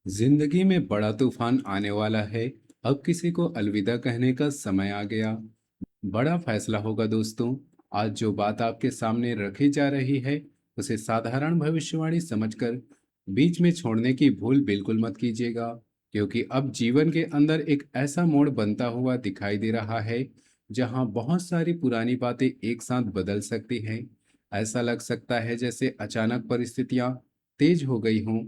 जिंदगी में बड़ा तूफान आने वाला है। अब किसी को अलविदा कहने का समय आ गया। बड़ा फैसला होगा दोस्तों। आज जो बात आपके सामने रखी जा रही है, उसे साधारण भविष्यवाणी समझकर बीच में छोड़ने की भूल बिल्कुल मत कीजिएगा, क्योंकि अब जीवन के अंदर एक ऐसा मोड़ बनता हुआ दिखाई दे रहा है जहां बहुत सारी पुरानी बातें एक साथ बदल सकती हैं। ऐसा लग सकता है जैसे अचानक परिस्थितियां तेज हो गई हों,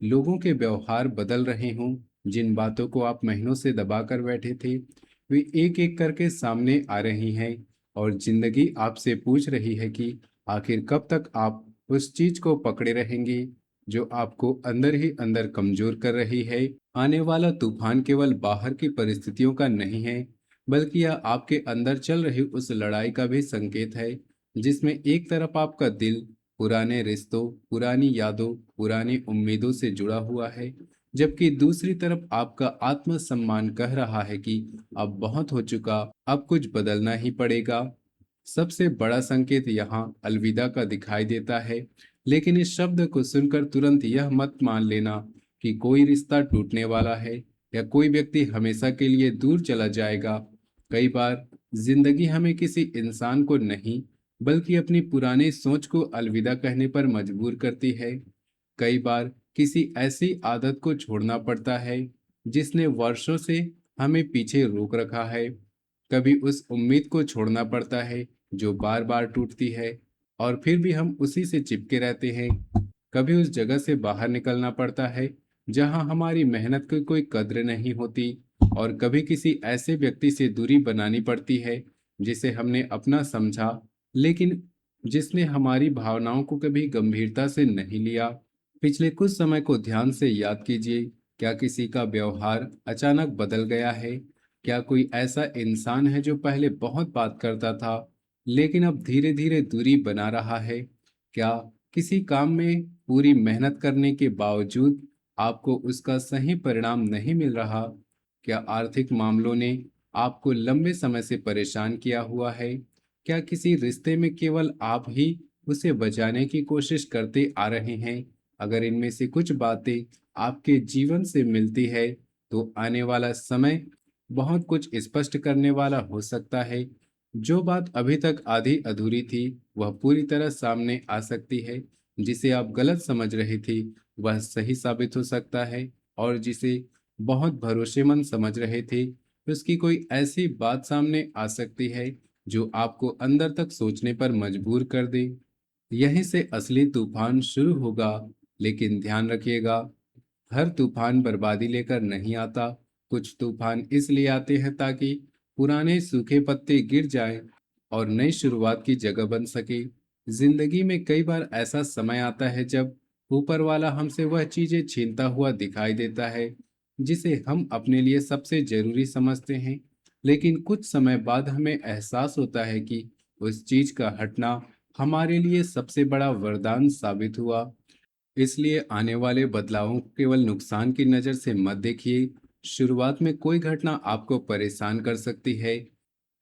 लोगों के व्यवहार बदल रहे हों। जिन बातों को आप महीनों से दबा कर बैठे थे, वे एक एक करके सामने आ रही हैं, और जिंदगी आपसे पूछ रही है कि आखिर कब तक आप उस चीज को पकड़े रहेंगे जो आपको अंदर ही अंदर कमजोर कर रही है। आने वाला तूफान केवल बाहर की परिस्थितियों का नहीं है, बल्कि यह आपके अंदर चल रही उस लड़ाई का भी संकेत है, जिसमें एक तरफ आपका दिल पुराने रिश्तों, पुरानी यादों, पुरानी उम्मीदों से जुड़ा हुआ है, जबकि दूसरी तरफ आपका आत्मसम्मान कह रहा है कि अब बहुत हो चुका, अब कुछ बदलना ही पड़ेगा। सबसे बड़ा संकेत यहाँ अलविदा का दिखाई देता है, लेकिन इस शब्द को सुनकर तुरंत यह मत मान लेना कि कोई रिश्ता टूटने वाला है या कोई व्यक्ति हमेशा के लिए दूर चला जाएगा। कई बार जिंदगी हमें किसी इंसान को नहीं, बल्कि अपनी पुरानी सोच को अलविदा कहने पर मजबूर करती है। कई बार किसी ऐसी आदत को छोड़ना पड़ता है जिसने वर्षों से हमें पीछे रोक रखा है। कभी उस उम्मीद को छोड़ना पड़ता है जो बार बार टूटती है, और फिर भी हम उसी से चिपके रहते हैं। कभी उस जगह से बाहर निकलना पड़ता है जहां हमारी मेहनत की कोई कद्र नहीं होती, और कभी किसी ऐसे व्यक्ति से दूरी बनानी पड़ती है जिसे हमने अपना समझा, लेकिन जिसने हमारी भावनाओं को कभी गंभीरता से नहीं लिया। पिछले कुछ समय को ध्यान से याद कीजिए। क्या किसी का व्यवहार अचानक बदल गया है? क्या कोई ऐसा इंसान है जो पहले बहुत बात करता था, लेकिन अब धीरे धीरे दूरी बना रहा है? क्या किसी काम में पूरी मेहनत करने के बावजूद आपको उसका सही परिणाम नहीं मिल रहा? क्या आर्थिक मामलों ने आपको लंबे समय से परेशान किया हुआ है? क्या किसी रिश्ते में केवल आप ही उसे बचाने की कोशिश करते आ रहे हैं? अगर इनमें से कुछ बातें आपके जीवन से मिलती है, तो आने वाला समय बहुत कुछ स्पष्ट करने वाला हो सकता है। जो बात अभी तक आधी अधूरी थी, वह पूरी तरह सामने आ सकती है। जिसे आप गलत समझ रही थी, वह सही साबित हो सकता है। और जिसे बहुत भरोसेमंद समझ रहे थे, उसकी कोई ऐसी बात सामने आ सकती है जो आपको अंदर तक सोचने पर मजबूर कर दे। यहीं से असली तूफान शुरू होगा। लेकिन ध्यान रखिएगा, हर तूफान बर्बादी लेकर नहीं आता। कुछ तूफान इसलिए आते हैं ताकि पुराने सूखे पत्ते गिर जाएं और नई शुरुआत की जगह बन सके। जिंदगी में कई बार ऐसा समय आता है जब ऊपर वाला हमसे वह चीजें छीनता हुआ दिखाई देता है जिसे हम अपने लिए सबसे जरूरी समझते हैं। लेकिन कुछ समय बाद हमें एहसास होता है कि उस चीज का हटना हमारे लिए सबसे बड़ा वरदान साबित हुआ। इसलिए आने वाले बदलावों को केवल नुकसान की नज़र से मत देखिए। शुरुआत में कोई घटना आपको परेशान कर सकती है,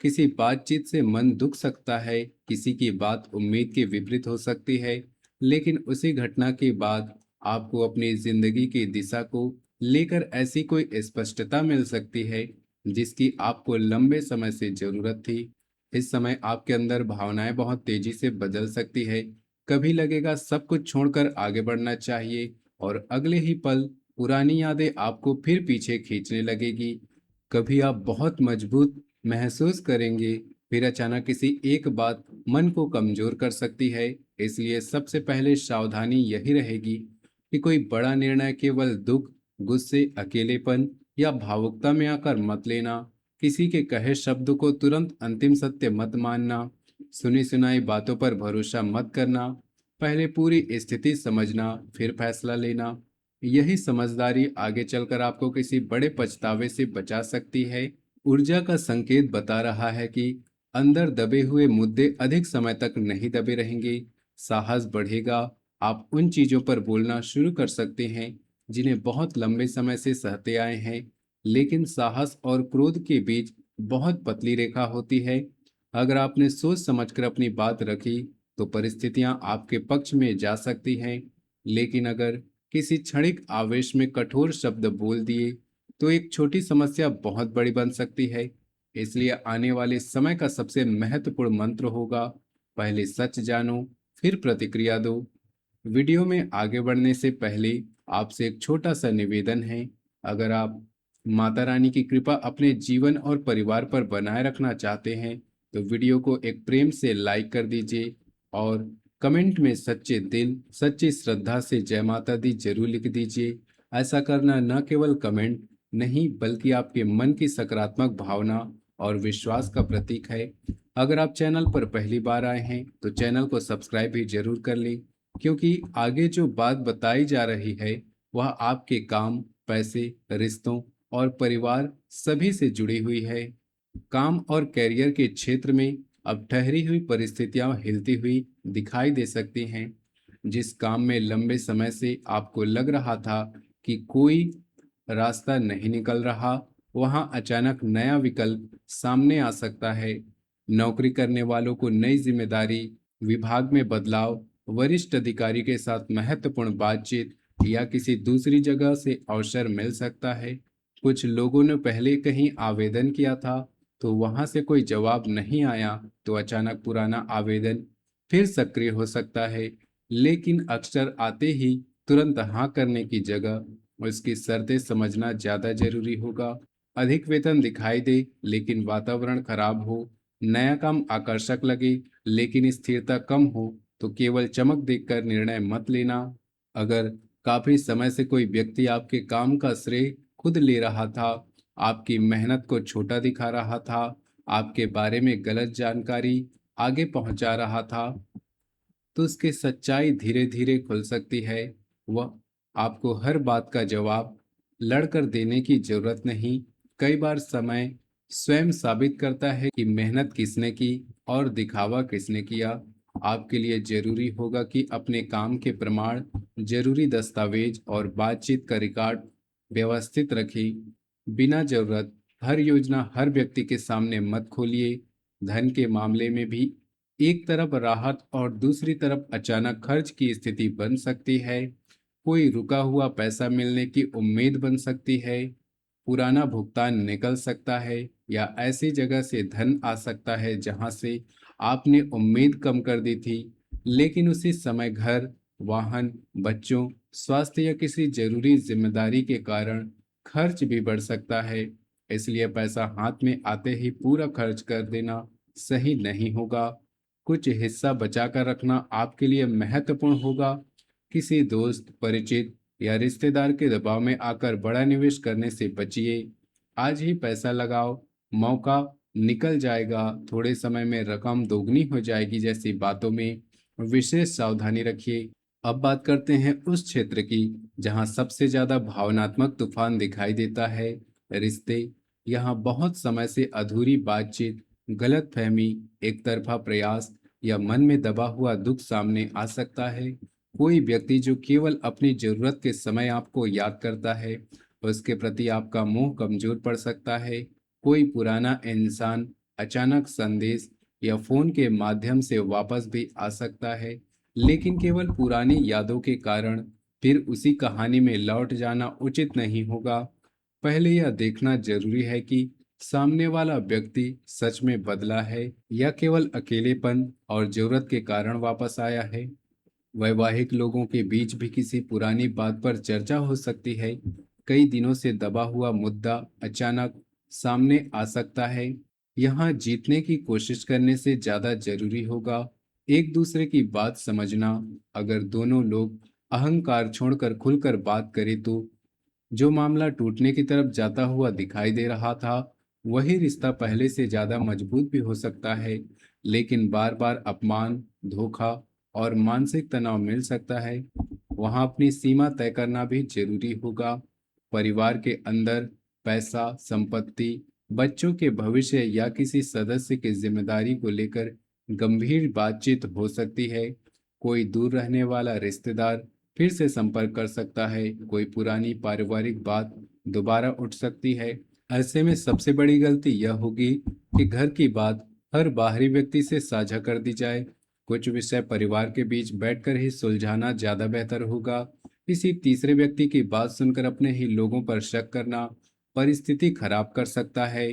किसी बातचीत से मन दुख सकता है, किसी की बात उम्मीद के विपरीत हो सकती है, लेकिन उसी घटना के बाद आपको अपनी जिंदगी की दिशा को लेकर ऐसी कोई स्पष्टता मिल सकती है जिसकी आपको लंबे समय से जरूरत थी। इस समय आपके अंदर भावनाएं बहुत तेजी से बदल सकती है। कभी लगेगा सब कुछ छोड़कर आगे बढ़ना चाहिए, और अगले ही पल पुरानी यादें आपको फिर पीछे खींचने लगेगी। कभी आप बहुत मजबूत महसूस करेंगे, फिर अचानक किसी एक बात मन को कमजोर कर सकती है। इसलिए सबसे पहले सावधानी यही रहेगी कि कोई बड़ा निर्णय केवल दुख, गुस्से, अकेलेपन या भावुकता में आकर मत लेना। किसी के कहे शब्द को तुरंत अंतिम सत्य मत मानना। सुनी सुनाई बातों पर भरोसा मत करना। पहले पूरी स्थिति समझना, फिर फैसला लेना। यही समझदारी आगे चलकर आपको किसी बड़े पछतावे से बचा सकती है। ऊर्जा का संकेत बता रहा है कि अंदर दबे हुए मुद्दे अधिक समय तक नहीं दबे रहेंगे। साहस बढ़ेगा। आप उन चीजों पर बोलना शुरू कर सकते हैं जिन्हें बहुत लंबे समय से सहते आए हैं। लेकिन साहस और क्रोध के बीच बहुत पतली रेखा होती है। अगर आपने सोच समझकर अपनी बात रखी, तो परिस्थितियां आपके पक्ष में जा सकती हैं। लेकिन अगर किसी क्षणिक आवेश में कठोर शब्द बोल दिए तो एक छोटी समस्या बहुत बड़ी बन सकती है। इसलिए आने वाले समय का सबसे महत्वपूर्ण मंत्र होगा, पहले सच जानो, फिर प्रतिक्रिया दो। वीडियो में आगे बढ़ने से पहले आपसे एक छोटा सा निवेदन है। अगर आप माता रानी की कृपा अपने जीवन और परिवार पर बनाए रखना चाहते हैं तो वीडियो को एक प्रेम से लाइक कर दीजिए और कमेंट में सच्चे दिल सच्ची श्रद्धा से जय माता दी जरूर लिख दीजिए। ऐसा करना न केवल कमेंट नहीं बल्कि आपके मन की सकारात्मक भावना और विश्वास का प्रतीक है। अगर आप चैनल पर पहली बार आए हैं तो चैनल को सब्सक्राइब भी जरूर कर लें, क्योंकि आगे जो बात बताई जा रही है वह आपके काम, पैसे, रिश्तों और परिवार सभी से जुड़ी हुई है। काम और कैरियर के क्षेत्र में अब ठहरी हुई परिस्थितियां हिलती हुई दिखाई दे सकती हैं। जिस काम में लंबे समय से आपको लग रहा था कि कोई रास्ता नहीं निकल रहा, वहां अचानक नया विकल्प सामने आ सकता है। नौकरी करने वालों को नई जिम्मेदारी, विभाग में बदलाव, वरिष्ठ अधिकारी के साथ महत्वपूर्ण बातचीत या किसी दूसरी जगह से अवसर मिल सकता है। कुछ लोगों ने पहले कहीं आवेदन किया था तो वहां से कोई जवाब नहीं आया, तो अचानक पुराना आवेदन फिर सक्रिय हो सकता है। लेकिन अक्सर आते ही तुरंत हाँ करने की जगह उसकी शर्तें समझना ज्यादा जरूरी होगा। अधिक वेतन दिखाई दे लेकिन वातावरण खराब हो, नया काम आकर्षक लगे लेकिन स्थिरता कम हो, तो केवल चमक देखकर निर्णय मत लेना। अगर काफी समय से कोई व्यक्ति आपके काम का श्रेय खुद ले रहा था, आपकी मेहनत को छोटा दिखा रहा था, आपके बारे में गलत जानकारी आगे पहुंचा रहा था, तो उसकी सच्चाई धीरे धीरे खुल सकती है। वह आपको हर बात का जवाब लड़कर देने की जरूरत नहीं। कई बार समय स्वयं साबित करता है कि मेहनत किसने की और दिखावा किसने किया। आपके लिए जरूरी होगा कि अपने काम के प्रमाण, जरूरी दस्तावेज और बातचीत का रिकॉर्ड व्यवस्थित रखें। बिना जरूरत हर योजना हर व्यक्ति के सामने मत खोलिए। धन के मामले में भी एक तरफ राहत और दूसरी तरफ अचानक खर्च की स्थिति बन सकती है। कोई रुका हुआ पैसा मिलने की उम्मीद बन सकती है, पुराना भुगतान निकल सकता है या ऐसी जगह से धन आ सकता है जहां से आपने उम्मीद कम कर दी थी। लेकिन उसी समय घर, वाहन, बच्चों, स्वास्थ्य या किसी जरूरी जिम्मेदारी के कारण खर्च भी बढ़ सकता है। इसलिए पैसा हाथ में आते ही पूरा खर्च कर देना सही नहीं होगा। कुछ हिस्सा बचाकर रखना आपके लिए महत्वपूर्ण होगा। किसी दोस्त, परिचित या रिश्तेदार के दबाव में आकर बड़ा निवेश करने से बचिए। आज ही पैसा लगाओ, मौका निकल जाएगा, थोड़े समय में रकम दोगुनी हो जाएगी जैसी बातों में विशेष सावधानी रखिए। अब बात करते हैं उस क्षेत्र की जहां सबसे ज्यादा भावनात्मक तूफान दिखाई देता है, रिश्ते। यहाँ बहुत समय से अधूरी बातचीत, गलतफहमी, एक तरफा प्रयास या मन में दबा हुआ दुख सामने आ सकता है। कोई व्यक्ति जो केवल अपनी जरूरत के समय आपको याद करता है, उसके प्रति आपका मोह कमजोर पड़ सकता है। कोई पुराना इंसान अचानक संदेश या फोन के माध्यम से वापस भी आ सकता है, लेकिन केवल पुरानी यादों के कारण फिर उसी कहानी में लौट जाना उचित नहीं होगा। पहले यह देखना जरूरी है कि सामने वाला व्यक्ति सच में बदला है या केवल अकेलेपन और जरूरत के कारण वापस आया है। वैवाहिक लोगों के बीच भी किसी पुरानी बात पर चर्चा हो सकती है। कई दिनों से दबा हुआ मुद्दा अचानक सामने आ सकता है। यहाँ जीतने की कोशिश करने से ज्यादा जरूरी होगा एक दूसरे की बात समझना। अगर दोनों लोग अहंकार छोड़कर खुलकर बात करें तो जो मामला टूटने की तरफ जाता हुआ दिखाई दे रहा था, वही रिश्ता पहले से ज्यादा मजबूत भी हो सकता है। लेकिन बार बार अपमान, धोखा और मानसिक तनाव मिल सकता है। वहां अपनी सीमा तय करना भी जरूरी होगा। परिवार के अंदर पैसा, संपत्ति, बच्चों के भविष्य या किसी सदस्य की जिम्मेदारी को लेकर गंभीर बातचीत हो सकती है। कोई दूर रहने वाला रिश्तेदार फिर से संपर्क कर सकता है, कोई पुरानी पारिवारिक बात दोबारा उठ सकती है। ऐसे में सबसे बड़ी गलती यह होगी कि घर की बात हर बाहरी व्यक्ति से साझा कर दी जाए। कुछ विषय परिवार के बीच बैठकर ही सुलझाना ज्यादा बेहतर होगा। किसी तीसरे व्यक्ति की बात सुनकर अपने ही लोगों पर शक करना परिस्थिति खराब कर सकता है।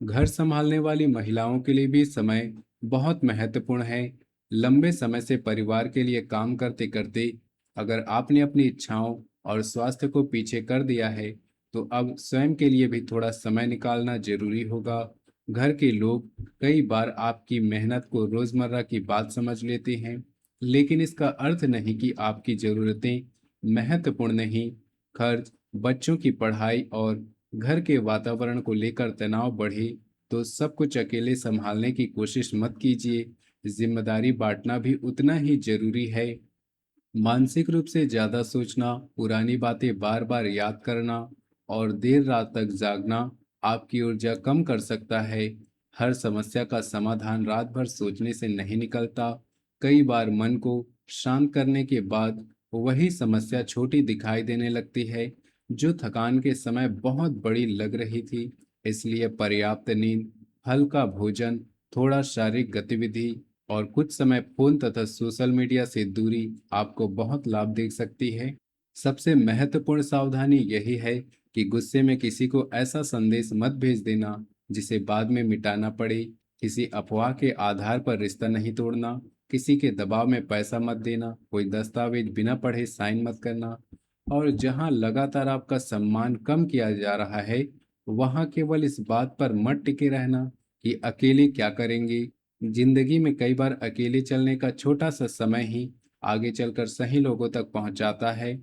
घर संभालने वाली महिलाओं के लिए भी समय बहुत महत्वपूर्ण है। लंबे समय से परिवार के लिए काम करते करते अगर आपने अपनी इच्छाओं और स्वास्थ्य को पीछे कर दिया है, तो अब स्वयं के लिए भी थोड़ा समय निकालना जरूरी होगा। घर के लोग कई बार आपकी मेहनत को रोजमर्रा की बात समझ लेते हैं, लेकिन इसका अर्थ नहीं कि आपकी जरूरतें महत्वपूर्ण नहीं। खर्च, बच्चों की पढ़ाई और घर के वातावरण को लेकर तनाव बढ़े तो सब कुछ अकेले संभालने की कोशिश मत कीजिए। जिम्मेदारी बांटना भी उतना ही जरूरी है। मानसिक रूप से ज्यादा सोचना, पुरानी बातें बार बार याद करना और देर रात तक जागना आपकी ऊर्जा कम कर सकता है। हर समस्या का समाधान रात भर सोचने से नहीं निकलता। कई बार मन को शांत करने के बाद वही समस्या छोटी दिखाई देने लगती है, जो थकान के समय बहुत बड़ी लग रही थी। इसलिए पर्याप्त नींद, हल्का भोजन, थोड़ा शारीरिक गतिविधि और कुछ समय फोन तथा सोशल मीडिया से दूरी आपको बहुत लाभ दे सकती है। सबसे महत्वपूर्ण सावधानी यही है कि गुस्से में किसी को ऐसा संदेश मत भेज देना जिसे बाद में मिटाना पड़े। किसी अफवाह के आधार पर रिश्ता नहीं तोड़ना, किसी के दबाव में पैसा मत देना, कोई दस्तावेज बिना पढ़े साइन मत करना और जहां लगातार आपका सम्मान कम किया जा रहा है, वहां केवल इस बात पर मत टिके रहना कि अकेले क्या करेंगे। जिंदगी में कई बार अकेले चलने का छोटा सा समय ही आगे चलकर सही लोगों तक पहुंचाता है।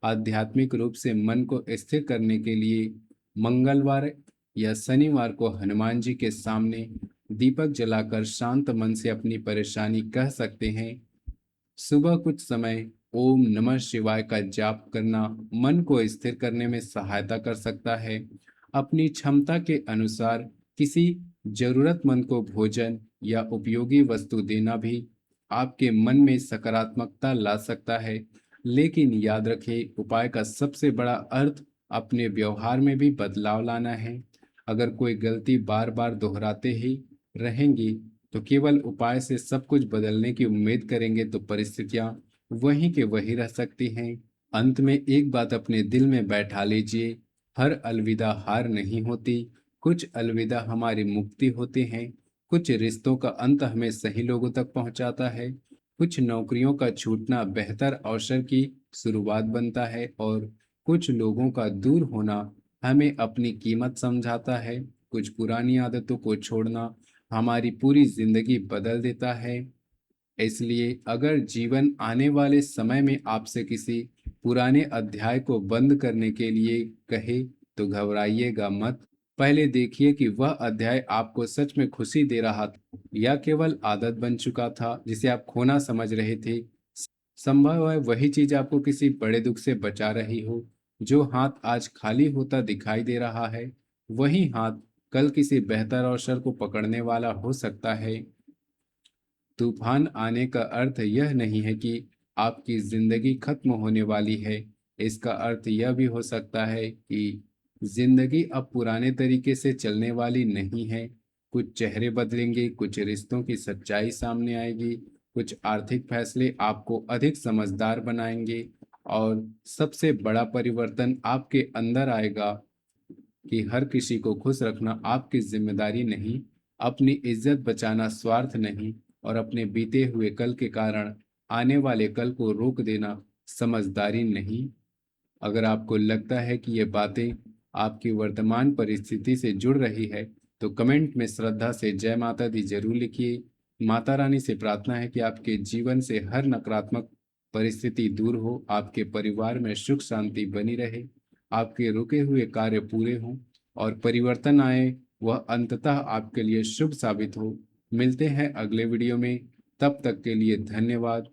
आध्यात्मिक रूप से मन को स्थिर करने के लिए मंगलवार या शनिवार को हनुमान जी के सामने दीपक जलाकर शांत मन से अपनी परेशानी कह सकते हैं। सुबह कुछ समय ओम नमः शिवाय का जाप करना मन को स्थिर करने में सहायता कर सकता है। अपनी क्षमता के अनुसार किसी जरूरतमंद को भोजन या उपयोगी वस्तु देना भी आपके मन में सकारात्मकता ला सकता है। लेकिन याद रखें, उपाय का सबसे बड़ा अर्थ अपने व्यवहार में भी बदलाव लाना है। अगर कोई गलती बार बार दोहराते ही रहेंगी तो केवल उपाय से सब कुछ बदलने की उम्मीद करेंगे तो परिस्थितियां वहीं के वहीं रह सकती हैं। अंत में एक बात अपने दिल में बैठा लीजिए, हर अलविदा हार नहीं होती। कुछ अलविदा हमारी मुक्ति होते हैं। कुछ रिश्तों का अंत हमें सही लोगों तक पहुंचाता है। कुछ नौकरियों का छूटना बेहतर अवसर की शुरुआत बनता है और कुछ लोगों का दूर होना हमें अपनी कीमत समझाता है। कुछ पुरानी आदतों को छोड़ना हमारी पूरी जिंदगी बदल देता है। इसलिए अगर जीवन आने वाले समय में आपसे किसी पुराने अध्याय को बंद करने के लिए कहे, तो घबराइएगा मत। पहले देखिए कि वह अध्याय आपको सच में खुशी दे रहा था या केवल आदत बन चुका था जिसे आप खोना समझ रहे थे। संभव है वही चीज आपको किसी बड़े दुख से बचा रही हो। जो हाथ आज खाली होता दिखाई दे रहा है, वही हाथ कल किसी बेहतर अवसर को पकड़ने वाला हो सकता है। तूफान आने का अर्थ यह नहीं है कि आपकी जिंदगी खत्म होने वाली है। इसका अर्थ यह भी हो सकता है कि जिंदगी अब पुराने तरीके से चलने वाली नहीं है। कुछ चेहरे बदलेंगे, कुछ रिश्तों की सच्चाई सामने आएगी, कुछ आर्थिक फैसले आपको अधिक समझदार बनाएंगे और सबसे बड़ा परिवर्तन आपके अंदर आएगा कि हर किसी को खुश रखना आपकी जिम्मेदारी नहीं, अपनी इज्जत बचाना स्वार्थ नहीं और अपने बीते हुए कल के कारण आने वाले कल को रोक देना समझदारी नहीं। अगर आपको लगता है कि ये बातें आपकी वर्तमान परिस्थिति से जुड़ रही है, तो कमेंट में श्रद्धा से जय माता दी जरूर लिखिए। माता रानी से प्रार्थना है कि आपके जीवन से हर नकारात्मक परिस्थिति दूर हो, आपके परिवार में सुख शांति बनी रहे, आपके रुके हुए कार्य पूरे हों और परिवर्तन आए, वह अंततः आपके लिए शुभ साबित हो। मिलते हैं अगले वीडियो में, तब तक के लिए धन्यवाद।